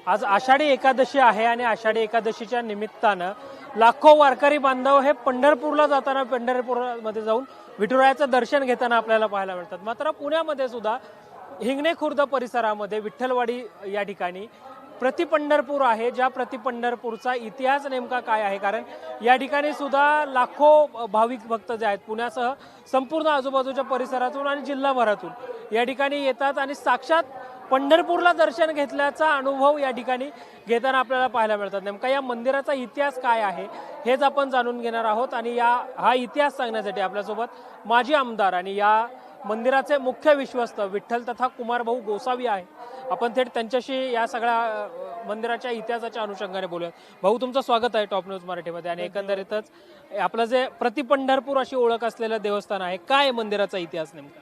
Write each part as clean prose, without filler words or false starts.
आज आषाढी एकादशी आहे आणि आषाढी एकादशीच्या निमित्तानं लाखो वारकरी बांधव हे पंढरपूरला जाताना पंढरपूरमध्ये जाऊन विठुरायाचं दर्शन घेताना आपल्याला पाहायला मिळतात। मात्र पुण्यामध्ये सुद्धा हिंगणे खुर्द परिसरामध्ये विठ्ठलवाडी या ठिकाणी प्रतिपंढरपूर आहे, ज्या प्रतिपंढरपूरचा इतिहास नेमका काय आहे, कारण या ठिकाणी सुद्धा लाखो भाविक भक्त जे आहेत पुण्यासह संपूर्ण आजूबाजूच्या परिसरातून आणि जिल्हाभरातून या ठिकाणी येतात आणि साक्षात पंढरपूरला दर्शन घेतल्याचा अनुभव या ठिकाणी घेताना आपल्याला पाहायला मिळतात। नेमका या मंदिराचा इतिहास काय आहे हेच आपण जाणून घेणार आहोत आणि हा इतिहास सांगण्यासाठी आपल्यासोबत माजी आमदार आणि या मंदिराचे मुख्य विश्वस्त विठ्ठल तथा कुमारभाऊ गोसावी आहे। आपण थेट त्यांच्याशी या सगळ्या मंदिराच्या इतिहासाच्या अनुषंगाने बोलूयात। भाऊ, तुमचं स्वागत आहे टॉप न्यूज मराठीमध्ये आणि एकंदरीतच आपलं जे प्रतिपंढरपूर अशी ओळख असलेलं देवस्थान आहे, काय मंदिराचा इतिहास नेमका?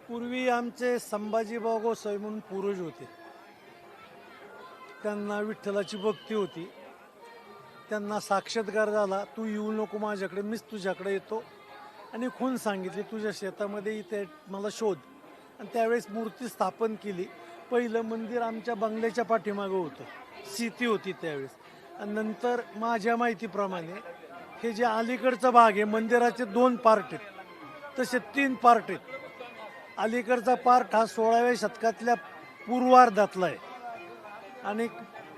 पूर्वी आमचे संभाजीभाऊ गोसावी म्हणून पूर्वज होते, त्यांना विठ्ठलाची भक्ती होती। त्यांना साक्षात्कार झाला, तू येऊ नको माझ्याकडे, मीच तुझ्याकडे येतो, आणि खून सांगितली तुझ्या शेतामध्ये इथे मला शोध, आणि त्यावेळेस मूर्ती स्थापन केली। पहिलं मंदिर आमच्या बंगल्याच्या पाठीमागं होतं, सीती होती त्यावेळेस, आणि नंतर माझ्या माहितीप्रमाणे हे जे अलीकडचा भाग आहे मंदिराचे 2 पार्ट आहेत, तसे 3 पार्ट आहेत। अलीकडचा पार्ट हा 16व्या शतकातल्या पूर्वार्धातला आहे आणि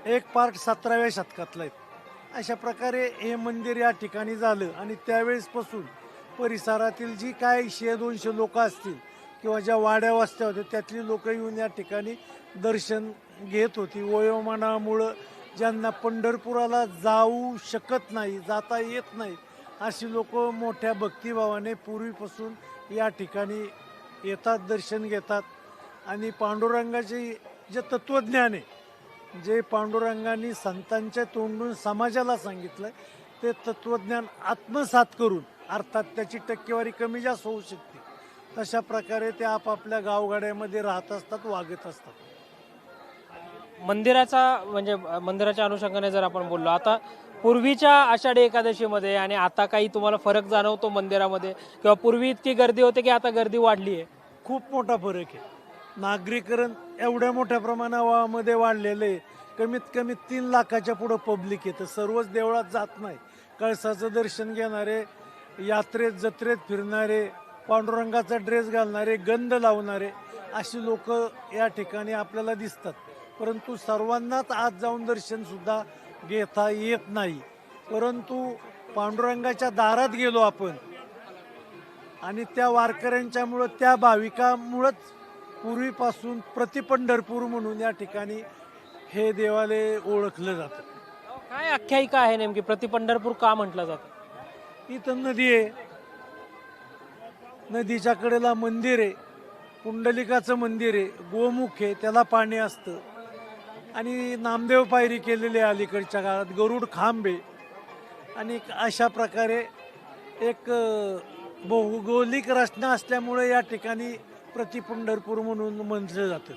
एक पार्ट 17व्या शतकातला आहे। अशा प्रकारे हे मंदिर या ठिकाणी झालं आणि त्यावेळेसपासून परिसरातील जी काय 100-200 लोक असतील किंवा ज्या वाड्या वस्त्या होत्या त्यातली लोक येऊन या ठिकाणी दर्शन घेत होती। वयोमानामुळं ज्यांना पंढरपुराला जाऊ शकत नाही, जाता येत नाही, अशी लोक मोठ्या भक्तिभावाने पूर्वीपासून या ठिकाणी येतात, दर्शन घेतात। आणि पांडुरंगाचे जे तत्त्वज्ञान आहे, जे पांडुरंगाने संतांच्या तोंडून समाजाला सांगितलं, ते तत्त्वज्ञान आत्मसात करून, अर्थात त्याची टक्केवारी कमी जास्त होऊ शकते, तशा प्रकारे ते आपापल्या गावगाड्यामध्ये राहत असतात, वागत असतात। मंदिराच्या अनुषंगाने जर आपण बोललो, आता पूर्वीच्या आषाढी एकादशीमध्ये आणि आता काही तुम्हाला फरक जाणवतो मंदिरामध्ये, किंवा पूर्वी इतकी गर्दी होते की आता गर्दी वाढली आहे? खूप मोठा फरक आहे। नागरीकरण एवढ्या मोठ्या प्रमाणामध्ये वाढलेलं आहे, कमीत कमी 3 लाखाच्या पुढं पब्लिक येतं। सर्वच देवळात जात नाही, कळसाचं दर्शन घेणारे, यात्रेत जत्रेत फिरणारे, पांडुरंगाचा ड्रेस घालणारे, गंध लावणारे अशी लोक या ठिकाणी आपल्याला दिसतात। परंतु सर्वांनाच आत जाऊन दर्शन सुद्धा घेता येत नाही। परंतु पांडुरंगाच्या दारात गेलो आपण आणि त्या वारकऱ्यांच्यामुळं, त्या भाविकामुळंच पूर्वीपासून प्रतिपंढरपूर म्हणून या ठिकाणी हे देवालय ओळखलं जातं। काय आख्यायिका आहे नेमकी, प्रतिपंढरपूर का म्हटलं जातं? इथं नदी आहे, नदीच्या कडेला मंदिर आहे, पुंडलिकाचं मंदिर आहे, गोमुख आहे, त्याला पाणी असतं, आणि नामदेव पायरी केलेली आहे अलीकडच्या काळात, गरुड खांब आहे, आणि अशा प्रकारे एक भौगोलिक रचना असल्यामुळे या ठिकाणी प्रतिपंढरपूर म्हणून म्हटलं जातं।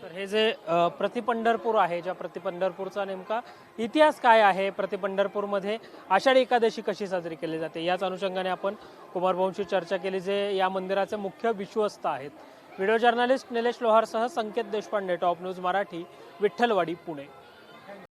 तर हे जे प्रतिपंढरपूर आहे, ज्या प्रतिपंढरपूरचा नेमका इतिहास काय आहे, प्रतिपंढरपूरमध्ये आषाढी एकादशी कशी साजरी केली जाते, याच अनुषंगाने आपण कुमारभाऊंशी चर्चा केली, जे या मंदिराचे मुख्य विश्वस्त आहेत। व्हिडिओ जर्नलिस्ट निलेश लोहारसह संकेत देशपांडे, टॉप न्यूज मराठी, विठ्ठलवाडी, पुणे।